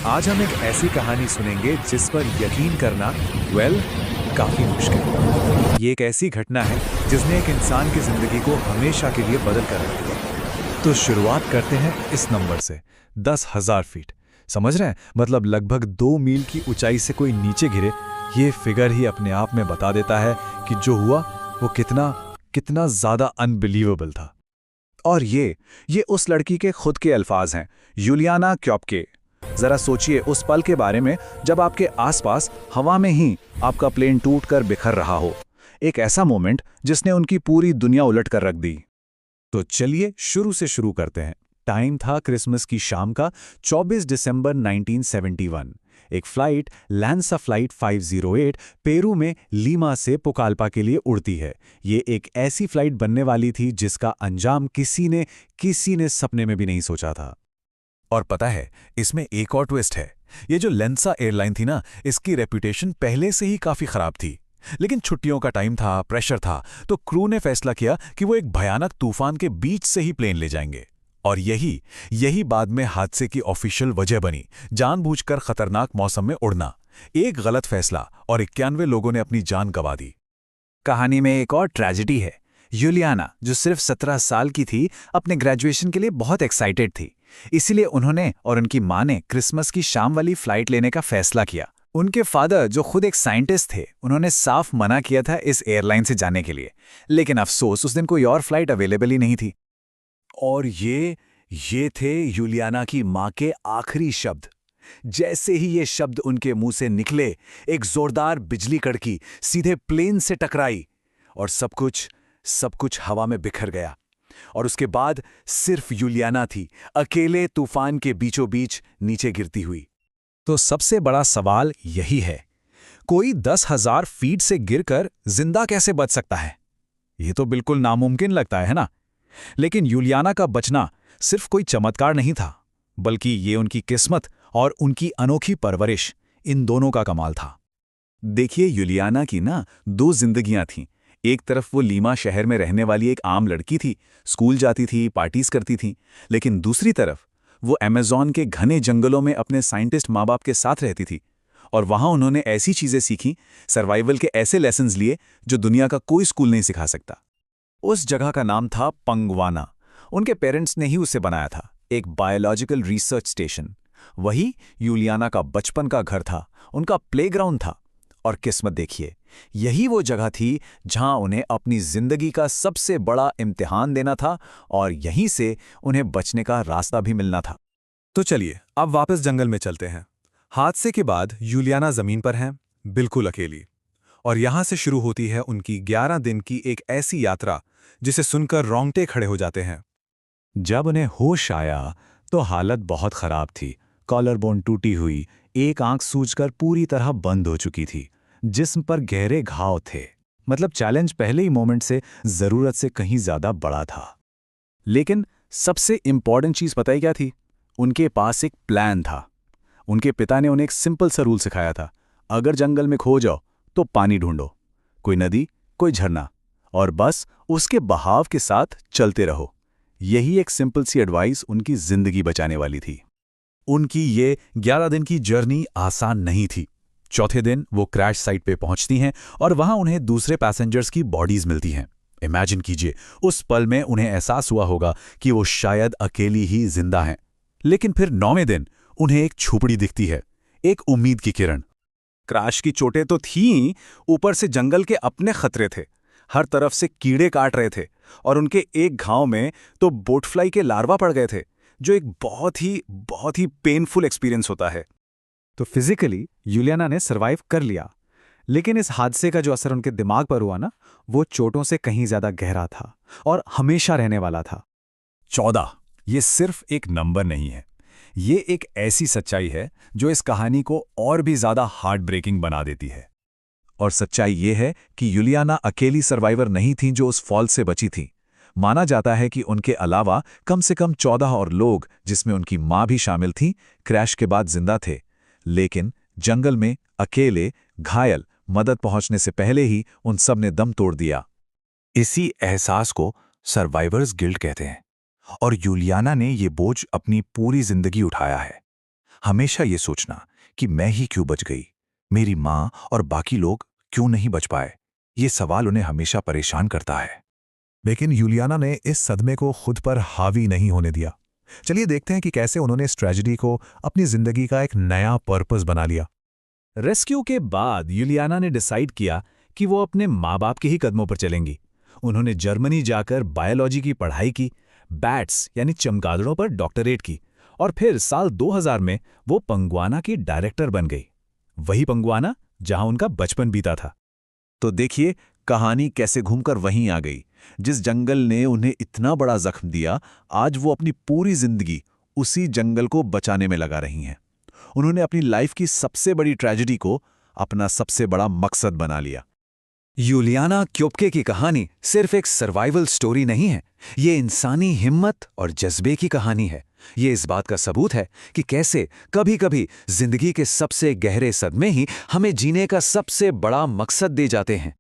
आज हम एक ऐसी कहानी सुनेंगे जिस पर यकीन करना काफी मुश्किल है। ये एक ऐसी घटना है जिसने एक इंसान की जिंदगी को हमेशा के लिए बदल कर रख दिया। तो शुरुआत करते हैं इस नंबर से, 10,000 फीट। समझ रहे हैं? मतलब लगभग 2 मील की ऊंचाई से कोई नीचे गिरे। ये फिगर ही अपने आप में बता देता है कि जो हुआ वो कितना ज्यादा अनबिलीवेबल था। और ये उस लड़की के खुद के अल्फाज हैं, यूलियाना क्योपके। जरा सोचिए उस पल के बारे में जब आपके आसपास हवा में ही आपका प्लेन टूटकर बिखर रहा हो। एक ऐसा मोमेंट जिसने उनकी पूरी दुनिया उलट कर रख दी। तो चलिए शुरू से शुरू करते हैं। टाइम था क्रिसमस की शाम का 24 दिसंबर 1971। एक फ्लाइट लैंसा फ्लाइट 508 पेरू में लीमा से पुकाल्पा के लिए उड़ती है। ये एक ऐसी फ्लाइट बनने वाली थी जिसका अंजाम किसी ने सपने में भी नहीं सोचा था। और पता है, इसमें एक और ट्विस्ट है। ये जो लैंसा एयरलाइन थी ना, इसकी रेपुटेशन पहले से ही काफी खराब थी। लेकिन छुट्टियों का टाइम था, प्रेशर था, तो क्रू ने फैसला किया कि वो एक भयानक तूफान के बीच से ही प्लेन ले जाएंगे। और यही बाद में हादसे की ऑफिशियल वजह बनी। जानबूझकर खतरनाक मौसम में उड़ना, एक गलत फैसला, और 91 लोगों ने अपनी जान गंवा दी। कहानी में एक और ट्रेजेडी है। यूलियाना, जो सिर्फ 17 साल की थी, अपने ग्रेजुएशन के लिए बहुत एक्साइटेड थी। इसीलिए उन्होंने और उनकी मां ने क्रिसमस की शाम वाली फ्लाइट लेने का फैसला किया। उनके फादर, जो खुद एक साइंटिस्ट थे, उन्होंने साफ मना किया था इस एयरलाइन से जाने के लिए। लेकिन अफसोस, उस दिन कोई और फ्लाइट अवेलेबल ही नहीं थी। और ये थे यूलियाना की मां के आखिरी शब्द। जैसे ही ये शब्द उनके मुंह से निकले, एक जोरदार बिजली कड़की सीधे प्लेन से टकराई और सब कुछ हवा में बिखर गया। और उसके बाद सिर्फ यूलियाना थी, अकेले तूफान के बीचों बीच नीचे गिरती हुई। तो सबसे बड़ा सवाल यही है, कोई 10,000 फीट से गिरकर जिंदा कैसे बच सकता है? ये तो बिल्कुल नामुमकिन लगता है ना? लेकिन यूलियाना का बचना सिर्फ कोई चमत्कार नहीं था, बल्कि ये उनकी किस्मत और उनकी अनोखी परवरिश, इन दोनों का कमाल था। देखिए, यूलियाना की ना 2 जिंदगियां थीं। एक तरफ वो लीमा शहर में रहने वाली एक आम लड़की थी, स्कूल जाती थी, पार्टीज करती थी। लेकिन दूसरी तरफ वो अमेज़न के घने जंगलों में अपने साइंटिस्ट माँ बाप के साथ रहती थी। और वहां उन्होंने ऐसी चीजें सीखी, सर्वाइवल के ऐसे लेसन्स लिए जो दुनिया का कोई स्कूल नहीं सिखा सकता। उस जगह का नाम था पंगवाना। उनके पेरेंट्स ने ही उसे बनाया था, एक बायोलॉजिकल रिसर्च स्टेशन। वही यूलियाना का बचपन का घर था, उनका प्लेग्राउंड था। और किस्मत देखिए, यही वो जगह थी जहां उन्हें अपनी जिंदगी का सबसे बड़ा इम्तिहान देना था, और यहीं से उन्हें बचने का रास्ता भी मिलना था। तो चलिए अब वापस जंगल में चलते हैं। हादसे के बाद यूलियाना जमीन पर हैं, बिल्कुल अकेली। और यहां से शुरू होती है उनकी 11 दिन की एक ऐसी यात्रा जिसे सुनकर रोंगटे खड़े हो जाते हैं। जब उन्हें होश आया तो हालत बहुत खराब थी। कॉलर बोन टूटी हुई, एक आंख सूजकर पूरी तरह बंद हो चुकी थी, जिस्म पर गहरे घाव थे। मतलब चैलेंज पहले ही मोमेंट से जरूरत से कहीं ज्यादा बड़ा था। लेकिन सबसे इंपॉर्टेंट चीज पता ही क्या थी? उनके पास एक प्लान था। उनके पिता ने उन्हें एक सिंपल सा रूल सिखाया था, अगर जंगल में खो जाओ तो पानी ढूंढो, कोई नदी, कोई झरना, और बस उसके बहाव के साथ चलते रहो। यही एक सिंपल सी एडवाइस उनकी जिंदगी बचाने वाली थी। उनकी ये 11 दिन की जर्नी आसान नहीं थी। चौथे दिन वो क्रैश साइट पे पहुंचती हैं और वहां उन्हें दूसरे पैसेंजर्स की बॉडीज मिलती हैं। इमेजिन कीजिए, उस पल में उन्हें एहसास हुआ होगा कि वो शायद अकेली ही जिंदा हैं। लेकिन फिर 9वें दिन उन्हें एक झोपड़ी दिखती है, एक उम्मीद की किरण। क्रैश की चोटें तो थीं, ऊपर से जंगल के अपने खतरे थे। हर तरफ से कीड़े काट रहे थे, और उनके एक घाव में तो बोटफ्लाई के लार्वा पड़ गए थे, जो एक बहुत ही पेनफुल एक्सपीरियंस होता है। तो फिजिकली यूलियाना ने सरवाइव कर लिया, लेकिन इस हादसे का जो असर उनके दिमाग पर हुआ ना, वो चोटों से कहीं ज्यादा गहरा था और हमेशा रहने वाला था। 14 ये सिर्फ एक नंबर नहीं है, ये एक ऐसी सच्चाई है जो इस कहानी को और भी ज्यादा हार्ट ब्रेकिंग बना देती है। और सच्चाई ये है कि यूलियाना अकेली सर्वाइवर नहीं थी जो उस फॉल से बची थी। माना जाता है कि उनके अलावा कम से कम 14 और लोग, जिसमें उनकी मां भी शामिल थी, क्रैश के बाद जिंदा थे। लेकिन जंगल में अकेले, घायल, मदद पहुंचने से पहले ही उन सब ने दम तोड़ दिया। इसी एहसास को सर्वाइवर्स गिल्ट कहते हैं। और यूलियाना ने ये बोझ अपनी पूरी जिंदगी उठाया है। हमेशा ये सोचना कि मैं ही क्यों बच गई, मेरी माँ और बाकी लोग क्यों नहीं बच पाए, ये सवाल उन्हें हमेशा परेशान करता है। लेकिन यूलियाना ने इस सदमे को खुद पर हावी नहीं होने दिया। चलिए देखते हैं कि कैसे उन्होंने इस ट्रेजेडी को अपनी जिंदगी का एक नया पर्पस बना लिया। रेस्क्यू के बाद यूलियाना ने डिसाइड किया कि वो अपने माँ बाप के ही कदमों पर चलेंगी। उन्होंने जर्मनी जाकर बायोलॉजी की पढ़ाई की, बैट्स यानी चमगादड़ों पर डॉक्टरेट की, और फिर साल 2000 में वो पंगुआना की डायरेक्टर बन गई। वही पंगुआना जहां उनका बचपन बीता था। तो देखिए कहानी कैसे घूमकर वहीं आ गई। जिस जंगल ने उन्हें इतना बड़ा जख्म दिया, आज वो अपनी पूरी जिंदगी उसी जंगल को बचाने में लगा रही हैं। उन्होंने अपनी लाइफ की सबसे बड़ी ट्रेजेडी को अपना सबसे बड़ा मकसद बना लिया। यूलियाना क्योप्के की कहानी सिर्फ एक सर्वाइवल स्टोरी नहीं है, ये इंसानी हिम्मत और जज्बे की कहानी है। ये इस बात का सबूत है कि कैसे कभी-कभी जिंदगी के सबसे गहरे सदमे ही हमें जीने का सबसे बड़ा मकसद दे जाते हैं।